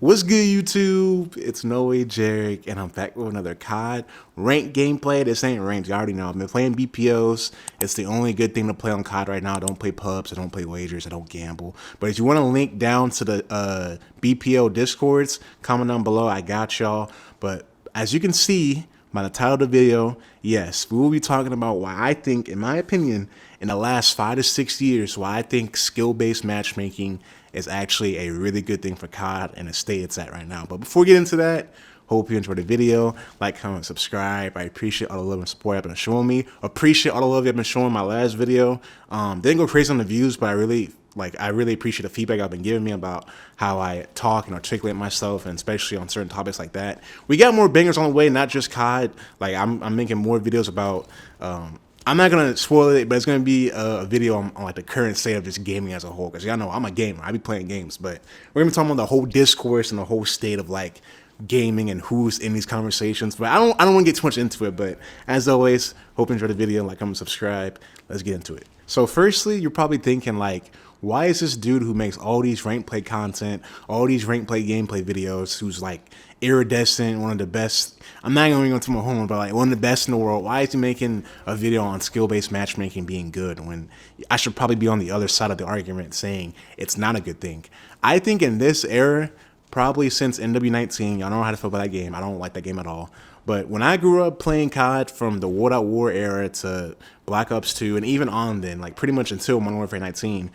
What's good, YouTube? It's No Way Jarek, and I'm back with another COD ranked gameplay. This ain't ranked, you already know. I've been playing BPOs. It's the only good thing to play on COD right now. I don't play pubs, I don't play wagers, I don't gamble. But if you want to link down to the BPO Discords, comment down below. I got y'all. But as you can see by the title of the video, yes, we will be talking about why I think, in my opinion, in the last 5 to 6 years, why I think skill-based matchmaking is actually a really good thing for COD and the state it's at right now. But before we get into that, hope you enjoyed the video. Like, comment, subscribe. I appreciate all the love and support you've been showing me. Appreciate all the love you've been showing my last video. Didn't go crazy on the views, but I really appreciate the feedback I've been giving me about how I talk and articulate myself, and especially on certain topics like that. We got more bangers on the way, not just COD. Like, I'm making more videos about I'm not gonna spoil it, but it's gonna be a video on like the current state of just gaming as a whole. Cause y'all know I'm a gamer. I be playing games, but we're gonna be talking about the whole discourse and the whole state of like gaming and who's in these conversations. But I don't want to get too much into it. But as always, hope you enjoy the video. Like, comment, subscribe. Let's get into it. So firstly, you're probably thinking like, why is this dude who makes all these rank play content, all these rank play gameplay videos, who's like iridescent, one of the best, I'm not going to go to my home, but like one of the best in the world, why is he making a video on skill-based matchmaking being good when I should probably be on the other side of the argument saying it's not a good thing? I think in this era, probably since NW19, y'all know how to feel about that game. I don't like that game at all. But when I grew up playing COD from the World at War era to Black Ops 2 and even on then, like pretty much until Modern Warfare 19,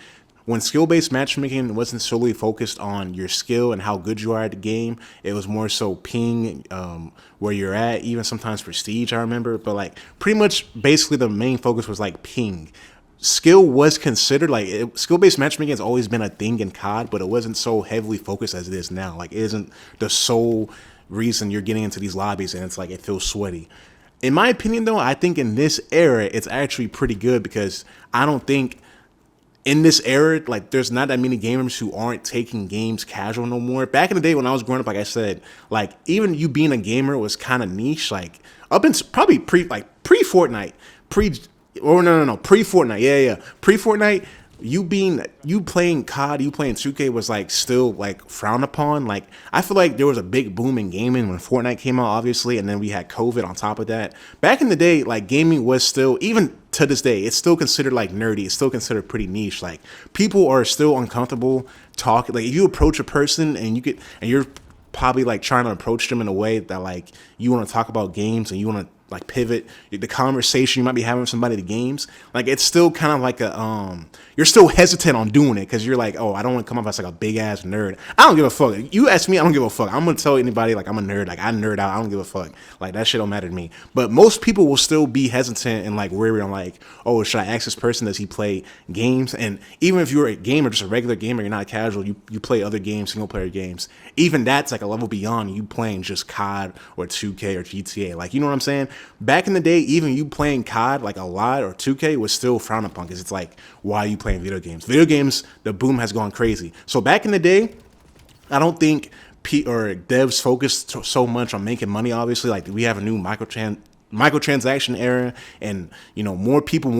when skill-based matchmaking wasn't solely focused on your skill and how good you are at the game, it was more so ping, where you're at, even sometimes prestige, I remember. But like pretty much basically the main focus was like ping. Skill was considered like skill-based matchmaking has always been a thing in COD, but it wasn't so heavily focused as it is now. Like, it isn't the sole reason you're getting into these lobbies and it's like it feels sweaty. In my opinion, though, I think in this era it's actually pretty good, because I don't think in this era, like, there's not that many gamers who aren't taking games casual no more. Back in the day when I was growing up, like I said, like, even you being a gamer was kind of niche. Like, up in probably pre-Fortnite, pre-Fortnite, yeah, pre-Fortnite, you playing COD, you playing 2K was like still like frowned upon. Like, I feel like there was a big boom in gaming when Fortnite came out, obviously, and then we had COVID on top of that. Back in the day, like, gaming was still, even to this day, it's still considered like nerdy. It's still considered pretty niche. Like, people are still uncomfortable talking. Like, if you approach a person and you're probably like trying to approach them in a way that like you want to talk about games and you want to like pivot the conversation you might be having with somebody to games, like, it's still kind of like a you're still hesitant on doing it because you're like, oh, I don't want to come off as like a big ass nerd. I don't give a fuck. You ask me, I don't give a fuck. I'm gonna tell anybody like I'm a nerd. Like, I nerd out. I don't give a fuck. Like, that shit don't matter to me. But most people will still be hesitant and like worried on like, oh, should I ask this person, does he play games? And even if you're a gamer, just a regular gamer, you're not a casual, you play other games, single player games, even that's like a level beyond you playing just COD or 2K or GTA. Like, you know what I'm saying? Back in the day, even you playing COD like a lot or 2K was still frowned upon, because it's like, why are you playing video games? Video games, the boom has gone crazy. So back in the day, I don't think devs focused so much on making money. Obviously, like, we have a new microtransaction era, and you know, more people,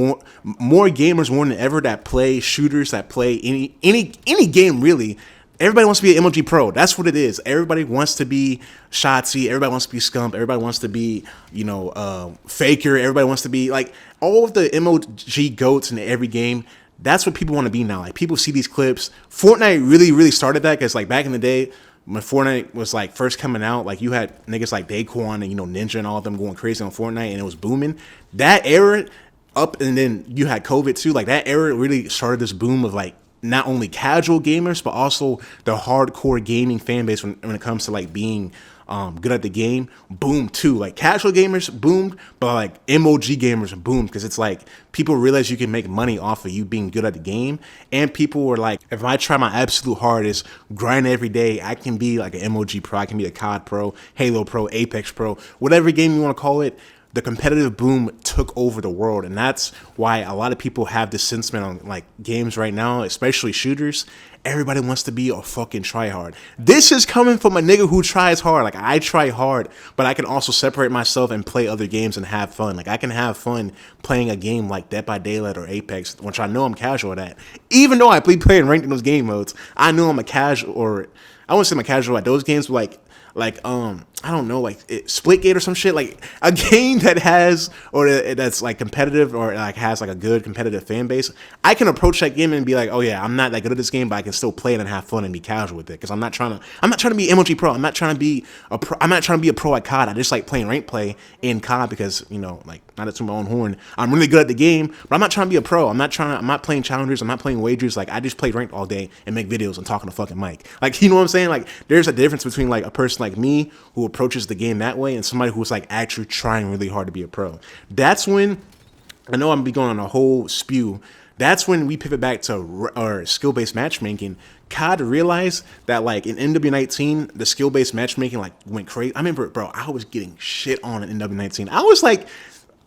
more gamers more than ever that play shooters, that play any game really. Everybody wants to be an MLG pro. That's what it is. Everybody wants to be Shotzi. Everybody wants to be Scump. Everybody wants to be, you know, Faker. Everybody wants to be like all of the MLG goats in every game. That's what people want to be now. Like, people see these clips. Fortnite really started that, because like back in the day when Fortnite was like first coming out, like, you had niggas like Daquan and, you know, Ninja and all of them going crazy on Fortnite, and it was booming. That era up, and then you had COVID too. Like, that era really started this boom of like not only casual gamers, but also the hardcore gaming fan base when it comes to like being good at the game. Boom too. Like, casual gamers boomed, but like MOG gamers boomed, because it's like people realize you can make money off of you being good at the game. And people were like, if I try my absolute hardest, grind every day, I can be like an MOG pro, I can be a COD pro, Halo pro, Apex pro, whatever game you want to call it. The competitive boom took over the world, and that's why a lot of people have this sentiment on like games right now, especially shooters. everybody wants to be a fucking tryhard. This is coming from a nigga who tries hard. Like, I try hard, but I can also separate myself and play other games and have fun. Like, I can have fun playing a game like Dead by Daylight or Apex, which I know I'm casual at. Even though I play playing ranked in those game modes, I know I'm a casual, or I wouldn't say I'm a casual at those games, but I don't know, like Splitgate or some shit, like a game that has, or that's like competitive, or like has like a good competitive fan base. I can approach that game and be like, oh yeah, I'm not that good at this game, but I can still play it and have fun and be casual with it. Because I'm not trying to be MLG pro. I'm not trying to be a pro at COD. I just like playing rank play in COD because, you know, like, not to my own horn, I'm really good at the game, but I'm not trying to be a pro. I'm not playing challengers. I'm not playing wagers. Like, I just play ranked all day and make videos and talk on the fucking mic. Like, you know what I'm saying? Like, there's a difference between like a person like me who approaches the game that way and somebody who's like actually trying really hard to be a pro. That's when, I know I'm gonna be going on a whole spew. That's when we pivot back to our skill-based matchmaking. COD realized that like in NW19, the skill-based matchmaking like went crazy. I remember, bro, I was getting shit on in NW19. I was like,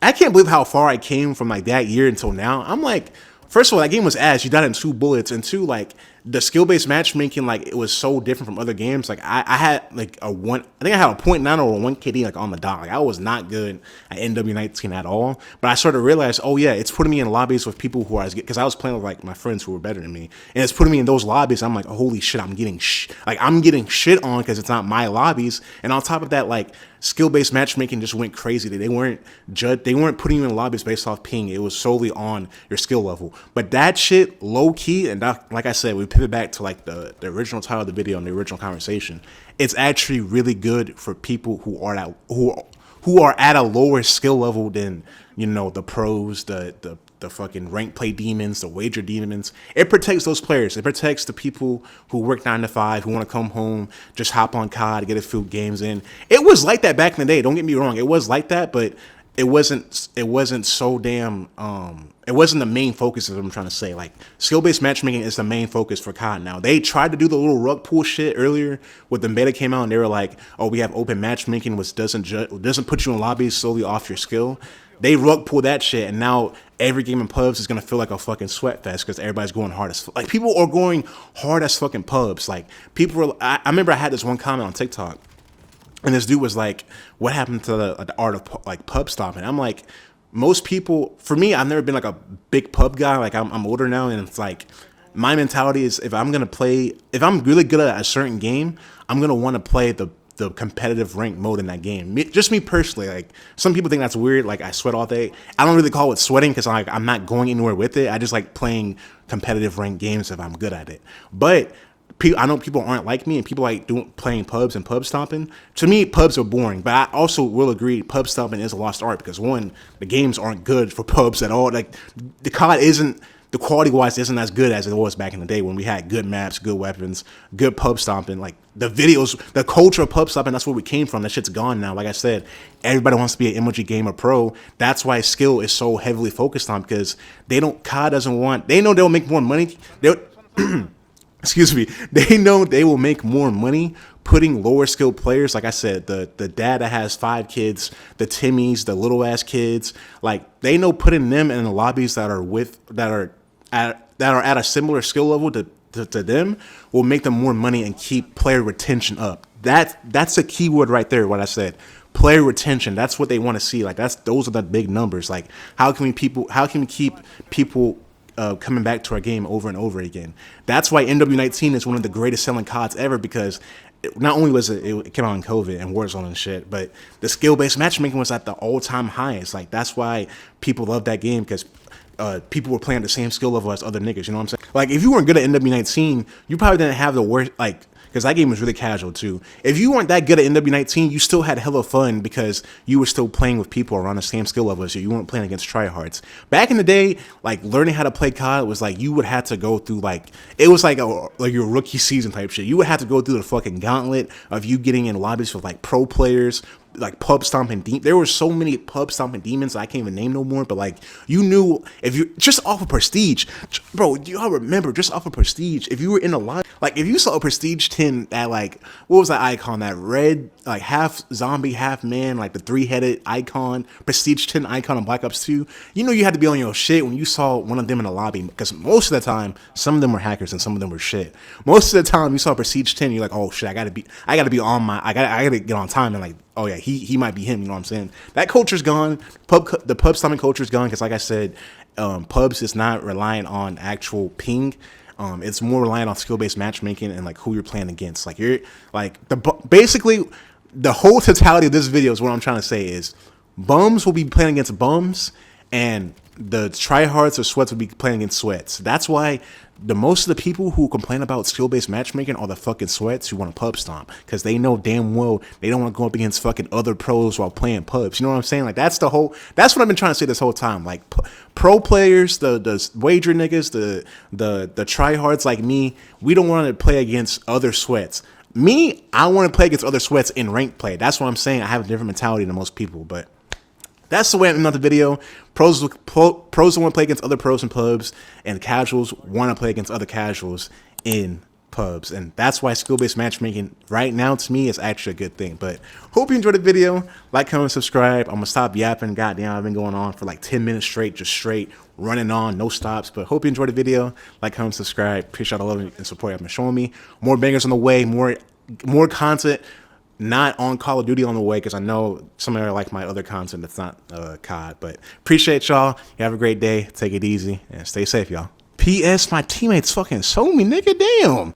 I can't believe how far I came from like that year until now. I'm like, first of all, that game was ass. You died in 2 bullets, and 2, like, the skill-based matchmaking, like, it was so different from other games. Like, I had like I think I had a .9 or a 1 KD like on the dot. Like, I was not good at NW19 at all. But I sort of realized, oh yeah, it's putting me in lobbies with people who are, because I was playing with like my friends who were better than me, and it's putting me in those lobbies. I'm like, oh, holy shit, I'm getting shit on because it's not my lobbies. And on top of that, like, skill-based matchmaking just went crazy. They weren't putting you in lobbies based off ping. It was solely on your skill level. But that shit, low key, and that, like I said, we pivot back to like the original title of the video and the original conversation. It's actually really good for people who are at a lower skill level than, you know, the pros, the fucking rank play demons, the wager demons. It protects those players. It protects the people who work 9 to 5, who want to come home, just hop on COD, get a few games in. It was like that back in the day. Don't get me wrong. It was like that, but it wasn't so damn, it wasn't the main focus of what I'm trying to say. Like, skill-based matchmaking is the main focus for COD now. They tried to do the little rug pull shit earlier when the beta came out, and they were like, oh, we have open matchmaking, which doesn't put you in lobbies solely off your skill. They rug pull that shit, and now every game in pubs is gonna feel like a fucking sweat fest because everybody's going hard as like, people are going hard as fucking pubs. Like, people were, I remember I had this one comment on TikTok, and this dude was like, what happened to the art of like pub stopping? I'm like, most people, for me, I've never been like a big pub guy. Like, I'm older now, and it's like, my mentality is, if I'm really good at a certain game, I'm gonna want to play the competitive rank mode in that game. Just me personally, like, some people think that's weird, like I sweat all day. I don't really call it sweating because I'm not going anywhere with it. I just like playing competitive ranked games if I'm good at it. But I know people aren't like me, and people like playing pubs and pub stomping. To me, pubs are boring, but I also will agree pub stomping is a lost art because, one, the games aren't good for pubs at all. Like, the COD isn't, the quality wise isn't as good as it was back in the day when we had good maps, good weapons, good pub stomping. Like, the videos, the culture of pub stomping, that's where we came from. That shit's gone now. Like I said, everybody wants to be an MLG gamer pro. That's why skill is so heavily focused on, because COD doesn't want, they know they'll make more money. Excuse me. They know they will make more money putting lower skilled players, like I said, the dad that has 5 kids, the Timmies, the little ass kids, like, they know putting them in the lobbies that are at a similar skill level to them will make them more money and keep player retention up. That's a key word right there, what I said. Player retention. That's what they want to see. Like, those are the big numbers. Like, how can we keep people coming back to our game over and over again? That's why NW19 is one of the greatest selling CODs ever, because not only was it came out in COVID and Warzone and shit, but the skill-based matchmaking was at the all-time highest. Like, that's why people love that game, because people were playing at the same skill level as other niggas. You know what I'm saying? Like, if you weren't good at NW19, you probably didn't have the worst, like, because that game was really casual too. If you weren't that good at NW19, you still had hella fun because you were still playing with people around the same skill level as you. You weren't playing against tryhards. Back in the day, like, learning how to play COD was like, you would have to go through, like, it was like your rookie season type shit. You would have to go through the fucking gauntlet of you getting in lobbies with like pro players, like pub stomping there were so many pub stomping demons I can't even name no more, but like you knew if you just off of prestige, bro, do y'all remember just off of prestige, if you were in a lot, like if you saw a prestige 10 that like what was that icon, that red like half zombie half man, like the 3-headed icon, prestige 10 icon on Black Ops 2, you know you had to be on your shit when you saw one of them in the lobby, because most of the time some of them were hackers and some of them were shit. Most of the time you saw prestige 10, you're like, oh shit, I gotta be on my, I gotta get on time, and like, oh yeah, he might be him, you know what I'm saying? That culture's gone. The pub stomping culture's gone, because like I said, pubs is not relying on actual ping. It's more reliant on skill-based matchmaking and like who you're playing against. Like you're like basically the whole totality of this video is what I'm trying to say is bums will be playing against bums, and the tryhards or sweats will be playing against sweats. That's why the most of the people who complain about skill-based matchmaking are the fucking sweats who want to pub stomp, because they know damn well they don't want to go up against fucking other pros while playing pubs. You know what I'm saying? Like that's what I've been trying to say this whole time. Like pro players, the wager niggas, the tryhards like me, we don't want to play against other sweats. Me, I want to play against other sweats in ranked play. That's what I'm saying. I have a different mentality than most people, but that's the way I'm in the video. Pros want to play against other pros in pubs, and casuals want to play against other casuals in pubs. And that's why skill-based matchmaking right now to me is actually a good thing. But hope you enjoyed the video. Like, comment, subscribe. I'm going to stop yapping. Goddamn, I've been going on for like 10 minutes straight, just straight running on, no stops. But hope you enjoyed the video. Like, comment, subscribe. Appreciate all the love and support you've been showing me. More bangers on the way, more content. Not on Call of Duty on the way, because I know some of you like my other content that's not COD. But appreciate y'all. You have a great day. Take it easy and stay safe, y'all. P.S. My teammates fucking sold me, nigga. Damn.